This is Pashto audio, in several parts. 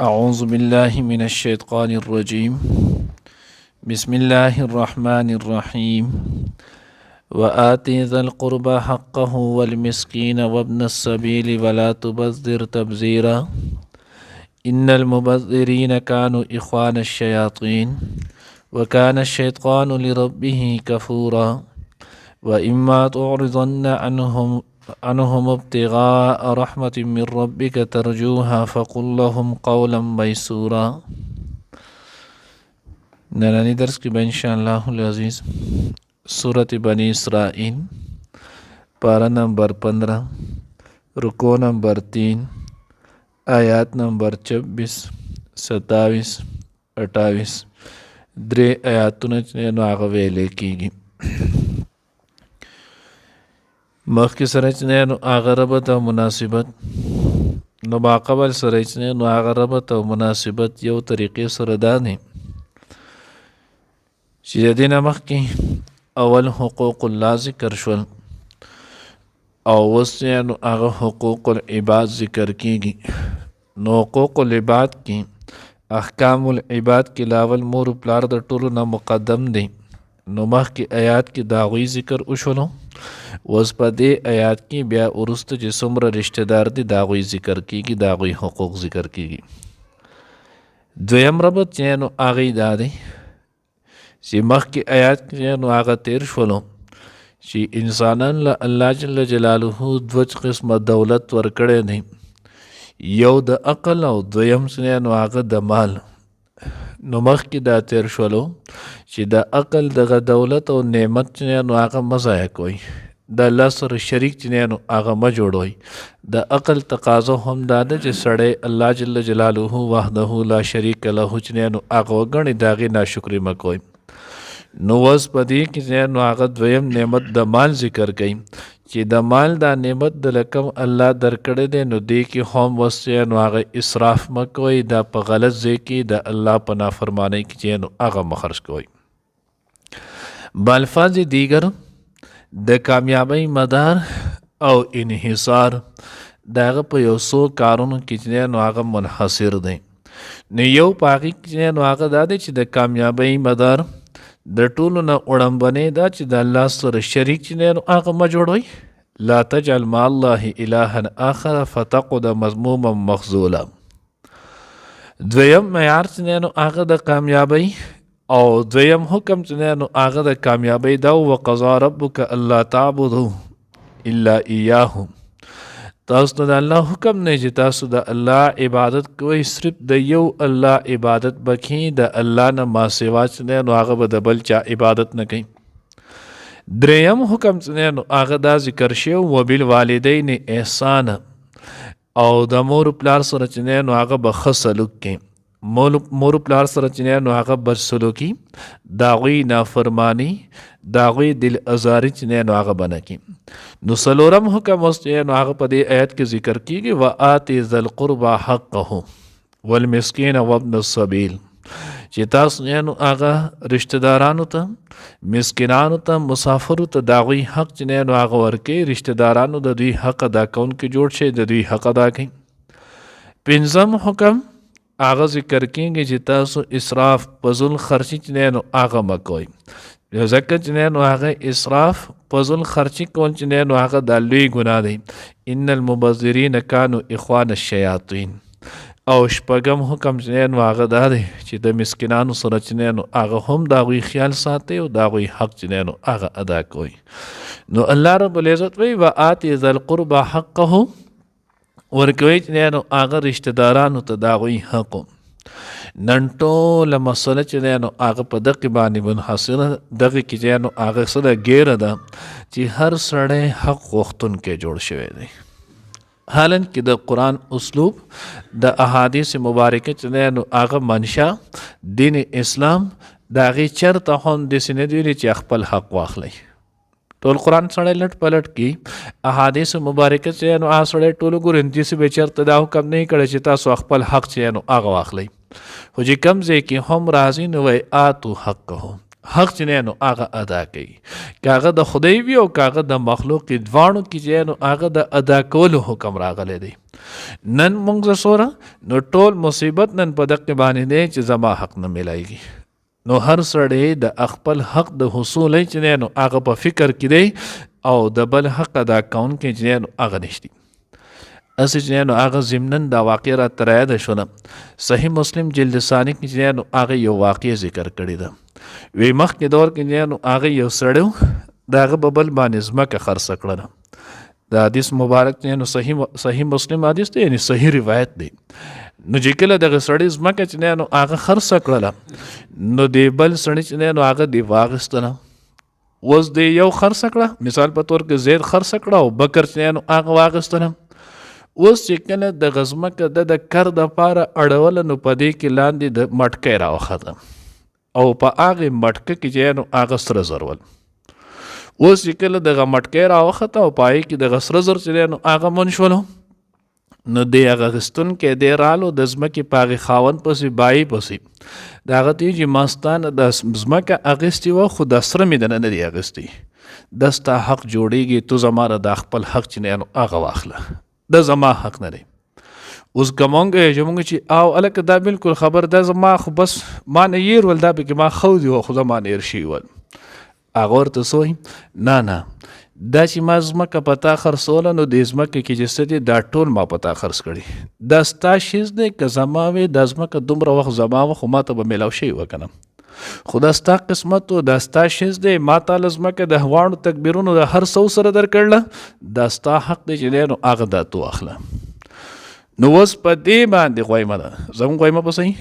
أعوذ بالله من الشيطان الرجيم بسم الله الرحمن الرحيم وآت ذا القربى حقه والمسكين وابن السبيل ولا تبذر تبذيرا إن المبذرين كانوا إخوان الشياطين وكان الشيطان لربه كفورا وإما تعرضن عنهم ابتغاء رحمة من ربك ترجوها فقل لهم قولا ميسورا. ننانی درس کی انشاءاللہ العزیز سورت بنی اسرائیل پارہ نمبر 15 رکوع نمبر 3 آیات نمبر 26 27 28 درې آیاتونه چې نو هغه ویلې کیږي. مخکې سره چې نو هغه ربط او مناسبت نو باقبل سره چې نو هغه ربط او مناسبت یو طریقې سره دا نه چې د دې نه مخکې اول حقوق الله ذکر شول او اوس نو هغه حقوق العباد ذکر کیږي. نو حقوق العباد کې احکام العباد کې لاول مور پلار د ټولو نه مقدم دی. نو مخکې آیات کې د هغوی ذکر وشولو، اوس په دې آیات کې بیا وروسته چې څومره رشته دار دي د هغوی ذکر کیږي، د هغوی حقوق ذکر کیږي. دویم ربط چې نو هغې دا دی چې مخکې آیات کې نو هغه تیر شولو چې انسانان له الله جل جلاله دوه قسمه دولت ورکړی دی، یو د عقل او دویم نو هغه د مال. نو مخکې دا تیر شولو چې د عقل دغه دولت او نعمت نو هغه مه ضایع کوئ، د الله سره شریک نو هغه مه جوړوئ. د عقل تقاضا هم دا ده چې سړی الله جل جلاله وحده لا شریک له نو هغه وګڼي، د هغې ناشکري مه کوئ. نو اوس په دې کې نو هغه دویم نعمت د مال ذکر کوي چې د مال دا نعمت د لکم الله درکړی دی، نو دې کې هم اوس نو هغه اسراف مه کوئ، دا په غلط ځای کې د الله په نافرمانۍ کې چې نو هغه مه خرج کوئ. بالفاظ دیگر د کامیابی مدار او انحصار د هغه په یو څو کارونو کې چې نو هغه منحصر دی. نو یو په هغې کې نو هغه دا دی چې د کامیابی مدار د ټولو نه وړاندې دا چې د الله سره شریک چې نو هغه مه جوړوئ. لا تجعل مع الله الها آخر فتقعد مذموما مخذولا. دویم معیار چې نو هغه د کامیابی او دویم حکم چې نو هغه د کامیابی دا وقضا ربک الا تعبدوا الا ایاه. تاسو ته د الله حکم نه چې تاسو د الله عبادت کوئ، صرف د یو الله عبادت بکې، د الله نه ما سوا چې نو هغه به د بل چا عبادت نه کوي. دریم حکم چې نو هغه دا ذکر شوی وبالوالدین احسان، او د مور پلار سره چې نو هغه به ښه سلوک کوي. مور پلار سره چې نو هغه بد سلوکي، د هغوی نافرمانی، د هغوی دل ازاري چې نو هغه به نه کوي. نو څلورم حکم اوس نو هغه په دې آیت کې ذکر کیږي وآت ذا القربى حقه والمسکین وابن السبیل، چې تاسو نو هغه رشته دارانو ته، مسکینانو ته، مسافرو ته د هغوی حق چې نو هغه ورکوي. رشته دارانو د دوی حق ادا کوونکي جوړ شي، د دوی حق ادا کوي. پنځم حکم هغه ذکر کیږي چې تاسو اسراف فضول خرچي چې نو هغه مه کوئ، ځکه چې نو هغه اسراف فضول خرچي کول چې نو هغه د لوی ګناه دی. ان المبذرین کانوا اخوان الشیاطین. او شپږم حکم چې نو هغه دا دی چې د مسکینانو سره چې نو هغه هم د هغوی خیال ساتئ او د هغوی حق چې نو هغه ادا کوئ. نو الله رب العزت وایي وآت ذا القربى حقه، ورکوئ چې نو هغه رشته دارانو ته د هغوی حق. نن ټوله مسله چې نو هغه په دقې باندې منحصره، دغې کې چې نو هغه سره ګیره ده چې هر سړی حق غوښتونکی جوړ شوی دی. حالن کې د قرآن اسلوب، د احادیث مبارکه چې نو هغه منشا دین اسلام د هغې چېرته هم داسې نه دی ویلي چې خپل حق واخلی. ټول قرآن سړی لټ پلټ کی احادیث مبارکه چې نو هغه سړی ټولو ګوري داسې به چېرته دا حکم نه کړی چې تاسو خپل حق چې نو هغه واخلی. خو چې کوم ځای کې هم راځي نو وایي آتو حقه، حق چې نو هغه ادا کوي، که هغه د خدای وي او که هغه د مخلوق دواړو کې چې نو هغه د ادا کولو حکم راغلی دی. نن مونږ سره نو ټول مصیبت نن په دقه باندې دی چې زما حق نه ملایږي. نو هر سړی د خپل حق د حصول چې نو هغه په فکر کې دی او د بل حق ادا کون کې چې نو هغه نشتی. اسی چې نو هغه ضمنن دا واقع را تر یاد شونه. صحیح مسلم جلد ثانی کې چې نو هغه یو واقع ذکر کړی ده. وی مخکې دور کې نو هغه یو سړی داغه ببل باندې ځمکه خرڅ کړله. دا حدیث مبارک دی نو صحیح مسلم حدیث دی یعنی صحیح روایت دی. نو چې کله دغه سړی ځمکه چې نو هغه خرڅ کړله نو دی بل سړی چې نو هغه دی واغستله. اوس دی یو خرڅ کړه مثال په تور کې زید خرڅ کړه او بکر چې نو هغه واغستله. اوس چې کله د ځمکه د کر د پاره اړول نو په دې کې لاندې د مټکۍ راوخته او په هغه مټکه کې چې نو هغه سره زر ول. اوس چې کله دغه مټکۍ راوخته او پای کې دغه سره زر چې نو هغه من شولو نو دی هغه غستون کې دی رالو د ځمکې په هغې خاوند پسې بایي پسې د هغه ته چې ماستانه د ځمکه اخیستې وه خو د سره مې دنه نه دی اخیستې دا ستا حق جوړیږي تو زما را د خپل حق چې نو هغه واخله دا زما حق نه دی. اوس که مونږ چې او هلکه دا بلکل خبر دا زما خو بس ما نه یېر ول دا پکې ما خودي وه خو زما نه هېر شوي ول. هغه ورته سوی نه دا چې ما ځمکه په تا خرڅوله نو د ځمکې کې چې څه دي دا ټول ما په تا خرڅ کړي دا ستا شیز دی که زما وې دا ځمکه دومره وخت زما وه خو ما ته به میلاو شوي وه که نه خو دا ستا قسمت و دا ستا شیز دی ما تاله ځمکه د هواڼو تکبیرونو د هر څو سره درکړله دا ستا حق دی چې دی نو هغه دا تو اخله. نو اوس په دې باندې غویمه ده زموږ غویمه په صحیح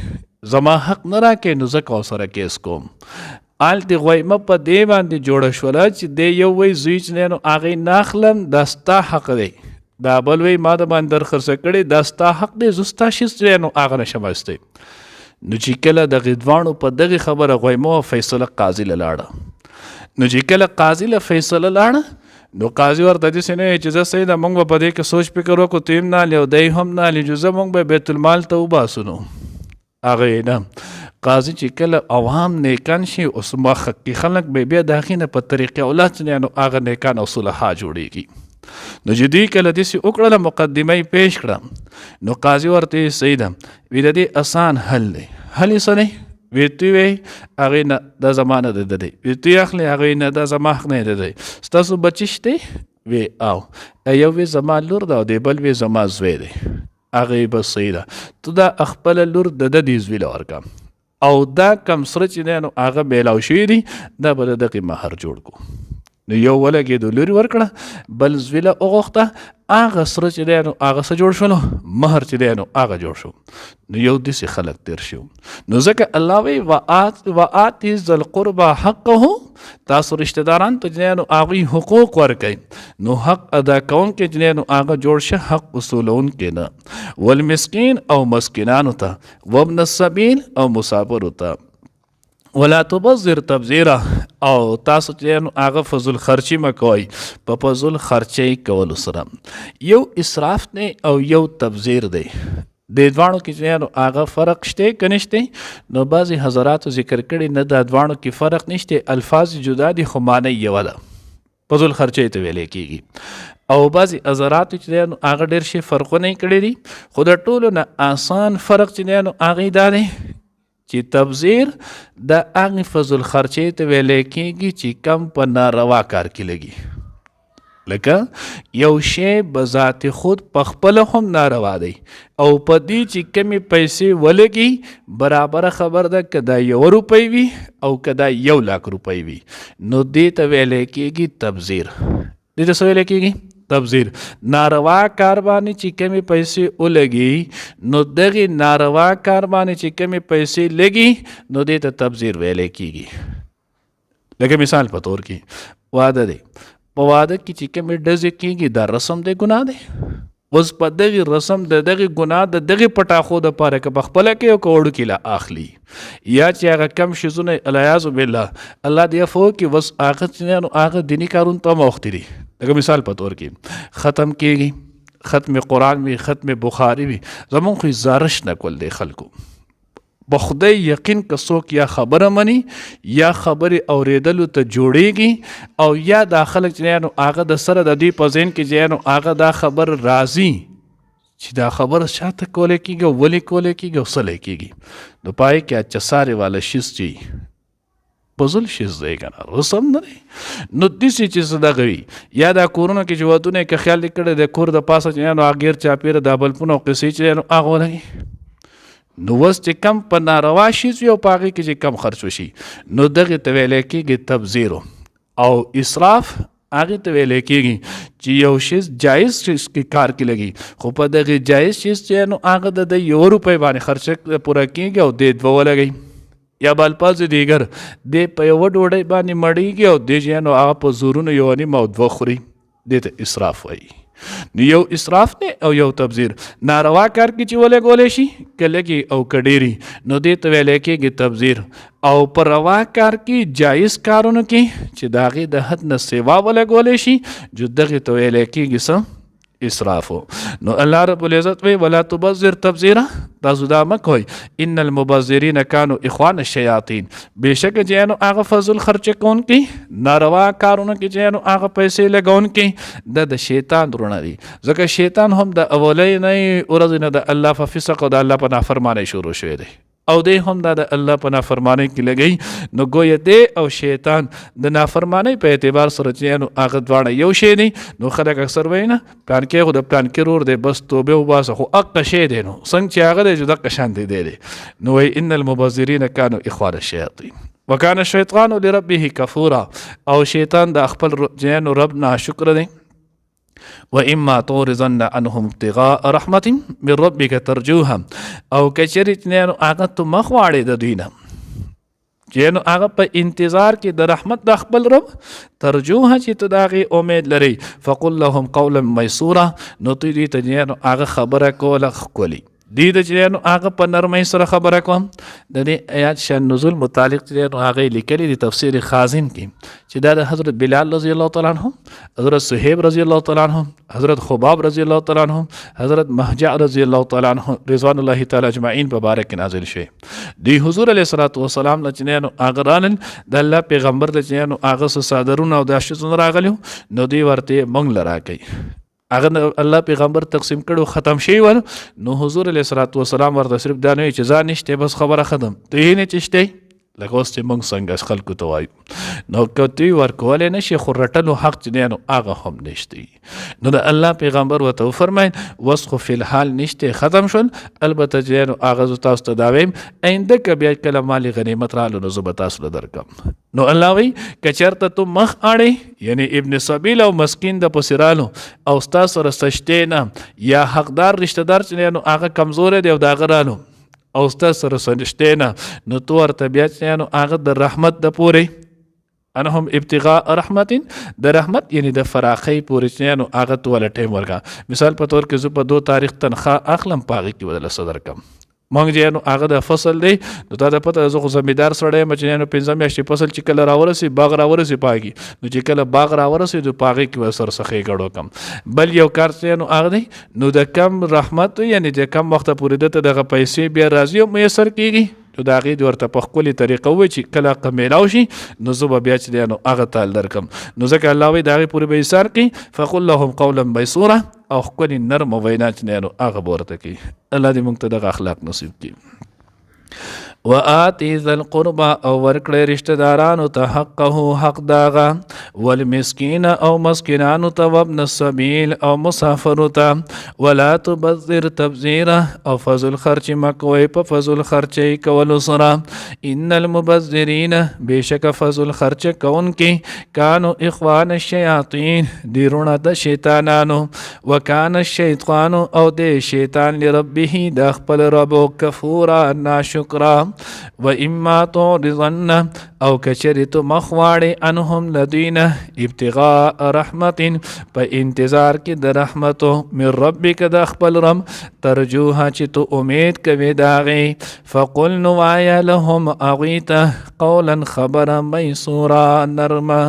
زما حق نه راکوې نو زه که سره کیس کوم. آلتې غویمه په دې باندې جوړه شوله چې دی یو وی زوی چې نو هغې نه اخلم دا ستا حق دی دا بل وی ما د باندې در خرڅه کړې دا ستا حق دی زه ستا شیز چې نو هغه نشم اخیستی. نو چې کله دغې دواړو په دغې خبره غویمه فیصله قاضي له لاړه. نو چې کله قاضي له فیصله لاړه نو قاضي ورته داسې نه چې زه صحیح ده مونږ به په دې کې سوچ فکر وکړو تو هم نه هلې او دی هم نه هلې جو زه مونږ به بیت المال ته وباسو. نو هغه نه قاضي چې کله عوام نیکان شي اوس محقق خلک به بیا د هغې نه په طریقې اولاد چې نو هغه نیکان او صلحا جوړیږي. نو چې دوی کله داسې وکړله مقدمه یې پیش کړه نو قاضي ورته صحیح ده وی د دې اسان حل دی. حل یې څه دی وی توی وی هغې نه دا زما نه دی دی وی توی اخلې هغې نه دا زما حق نه دی ستاسو بچی شته وی او یو وی زما لور ده او دی بل وی زما زوی دی. هغې به صحیح ده تو دا خپله لور د ده دې زوی له ورکړه او دا کم سره چې دی نو هغه میلاو شوي دي دا به د دغې مهر جوړ کړو. نو یو ولګېدو لوري ورکړه بل زوی له وغوښته هغه سره چې دی نو هغه څه جوړ شولو مهر چې دی نو هغه جوړ شو. نو یو داسې خلک تیر شو نو ځکه الله وی وآت ذی القربى حقه تاسو رشته داران ته چې نو هغوی حقوق ورکوئ نو حق ادا کوونکی چې نو هغه جوړ شه حق اصولونکی نه والمسکین او مسکینانو ته وابن السبیل او مسافرو ته ولا تبذر تبذیرا او تاسو چې نو هغه فضل خرچي مه کوئ په فضل خرچۍ کولو سره. یو اسراف دی او یو تبذیر دی د دواړو کې چې نو هغه فرق شته که نشته نو بعضې حضراتو ذکر کړي نه د دواړو کې فرق نشته الفاظ جدا دي خو معنی یوه ده فضل خرچۍ ته ویلی کېږي. او بعضې حضراتو چې نو هغه ډېر شي فرقونه یې کړي دي خو د ټولو نه آسان فرق چې نو هغې دا دی چې تبذیر د هغې فضل خرچۍ ته ویلی کېږي چې کم په ناروا کار کې لګي. لکه یو شی بذات خود په خپله هم ناروا دی او په دې چې کمې پیسې ولګي برابره خبر ده که دا 1 روپۍ وي او که دا 1 لاک روپۍ وي نو دې ته ویلی کېږي تبذیر. دې ته څه ویلی کېږي تبذیر. ناروا کار باندې چې کمې پیسې ولګي نو دغې ناروا کار باندې چې کمې پیسې لګي نو دې ته تبذیر ویلی کېږي. لکه مثال په طور کې واده دی په واده کې چې کمې ډزې کېږي دا رسم دی ګناه دی. اوس په دغې رسم د دغې ګناه د دغې پټاخو دپاره که په خپله کوي او که وړو کې له اخلي یا چې هغه کم شیزونه العیاذ بالله الله دې عفو وکړي بس هغه چې نو هغه دیني کارونو ته هم اوښتي دي. لکه مثال په طور کې ختم کېږي ختم قرآن وي ختم بخاري وي زمونږ خو زارش نه کول دی خلکو په خدای یقین که څوک یا خبره مني یا خبرې اورېدلو ته جوړیږي او یا دا خلک چې نو هغه د سره د دوی په ذهن کې چې نو هغه دا خبر راځي چې دا خبره چاته کولی کېږي او ولې کولی کېږي او څه کېږي. نو پای کې اچسارې والا شیز چې پزل شیز دی که نه رسم نه دی. نو داسې چې څه دغه وي یا دا کورونه کې چې ودونه یې که خیال یې کړی د کور د پاسه چې نو غیر چاپېره دا بلپونه او قصې چې نو هغه ولګي. نو اوس چې کم په ناروا شیز وي او په هغې کې چې کم خرچ وشي نو دغې ته ویلی کېږي تبذیر او اسراف. هغې ته ویلی کېږي چې یو شیز جایز شیز کې کار کې لګي خو په دغې جایز شیز چې نو هغه د €1 باندې خرچه پوره کېږي او دې 2 ولګوي. یا بالفاظ دیگر دې په یوه ډوډۍ باندې مړېږي او دې چې نو هغه په زورونو 1.5 او 2 خوري. دې ته اسراف وایي. نو یو اسراف دی او یو تبذیر. ناروا کار کې چې ولګولی شي که لږې او که ډېري نو دې ته ویلی کېږي تبذیر. او په روا کار کې جایز کارونو کې چې د هغې د حد نه سوا ولګولی شي جو دغې ته ویلی کېږي څه اسرافو. نو الله رب العزت وی ولا تبذر تبذیرا. تاسو دا مه کوئ ان المبذرین کانوا اخوان الشیاطین. بېشکه چې نو هغه فضل خرچه کوونکي ناروا کارونه کې چې نو هغه پیسې لګونکي د شیطان وروڼه دي. ځکه شیطان هم د اولنۍ ورځې نه د الله په فسق او د الله په نافرمانۍ شروع شوی دی او دی هم دا د الله په نافرمانۍ کې لګوي. نو ګویا دی او شیطان د نافرمانۍ په اعتبار سره چې نو هغه دواړه یو شی دی. نو خلک اکثر وایي نه پلانکې خو د پلانکې رور دی بس توبې وباسه خو هغه شی دی نو څنګه چې هغه دی چې دغه شانتې دی. نو وایي ان المبذرین کانوا اخوان الشیاطین وکان الشیطان لربه کفورا. او شیطان د خپل جنو رب ناشکر دی. وإما تعرضن عنهم ابتغاء رحمة من ربك ترجوها. او کچری چې نو هغه ته مخ واړې د دوی نه چې نو هغه په انتظار کې د رحمت د خپل رب ترجوها چې ته د هغې امید لرئ فقل لهم قولا میسورا. نو دوی دوی ته نو هغه خبره کوله ښکلي دی د چې نو هغه په نرمۍ سره خبره کوم. د دې آیات شان نزول متعلق چې نو هغه لیکلي د تفسیر خازن کې چې دا د حضرت بلال رضی الله تعالی عنہ، حضرت صہیب رضی الله تعالی عنہ، حضرت خباب رضی الله تعالی عنہ، حضرت مهجع رضی الله تعالی عنہ رضوان الله تعالی اجمعین په باره کې نازل شوی. دی حضور علیه الصلاۃ والسلام نه چې نو هغه رانل د الله پیغمبر د چې نو هغه صادرونه او د اشتون راغلیو نو دی ورته مونږ لرا کوي. هغه الله پیغمبر تقسیم کړو ختم شي ور. نو حضور علیه الصلاۃ والسلام ورته صرف دا نه چې ځان نشته بس خبره ختم ته یې نه چشته لکه اوس چې موږ څنګه خلکو ته وایو. نو که دوی ورکولی نه شي خو رټلو حق چې دی نو هغه هم نشته. نو د الله پیغمبر ورته وفرمایل اوس خو فی الحال نشته ختم شول. البته چې نو هغه زه تاسو ته دا وایم آینده که بیا کله مال غنیمت رالو نو زه به تاسو له درکړم. نو الله وایي که چېرته تو مخ اړې یعنی ابن سبیل او مسکین د پسې رالو او ستا سره سجدې نه یا حقدار رشته دار چې نو هغه کمزوری دی او د هغه رالو او ستا سره سجدې نه نو تو ورته بیا چې نو هغه د رحمت د پورې انهم ابتغاء رحمت د رحمت یعنی د فراخۍ پورې چې نو هغه تو ولا ټایم ورکړه. مثال په طور کې زه په 2 تاریخ تنخواه اخلم په هغې کې به دله صدر کړم. مونږ چې نو هغه د فصل دی نو تا د پته زه خو زمیندار سړی یم چې نو 5 میاشتې فصل چې کله راورسي باغ راورسي په هغې نو چې کله باغ راورسي نو په هغې کې به سرسخۍ ګډو کم. بل یو کار چې نو هغه دی نو د کم رحمت یعنی د کم وخته پورې ده ته دغه پیسې بیا راځي او میسر کېږي نو د هغې د ورته په ښکلې طریقه ووایي چې کله هغه میلاو شي نو زه به بیا چې دی نو هغه تال درکړم. نو ځکه الله وایي د هغې پورې به ایثار کوي فقل لهم قولا میسورا او ښکلې نرمه وینا چې دی نو هغه به ورته کوي. الله دې موږ ته دغه اخلاق نصیب کړي. وآتی ذا القربى او ورکړی رشته دارانو ته حقه حق داغه والمسکین او مسکینانو ته وابن السبیل او مسافرو ته ولا تبذر تبذیرا او فضل خرچ مکوی په فضل خرچی کولو سره ان المبذرین بشک فضل خرچ کوونکي کانو اخوان الشیاطین دی رونه د شیطانانو وکان الشیطان او د شیطان لربه د خپل رب کفورا ناشکرا و اما تعرضن او کچری تو مخواړي انهم لدینا ابتغاء رحمت په انتظار کې د رحمتو من ربک د خپل رب ترجوها چې تو امید کوي داغه فقل نوایا لهم اغیتا قولا خبرا میسورا نرما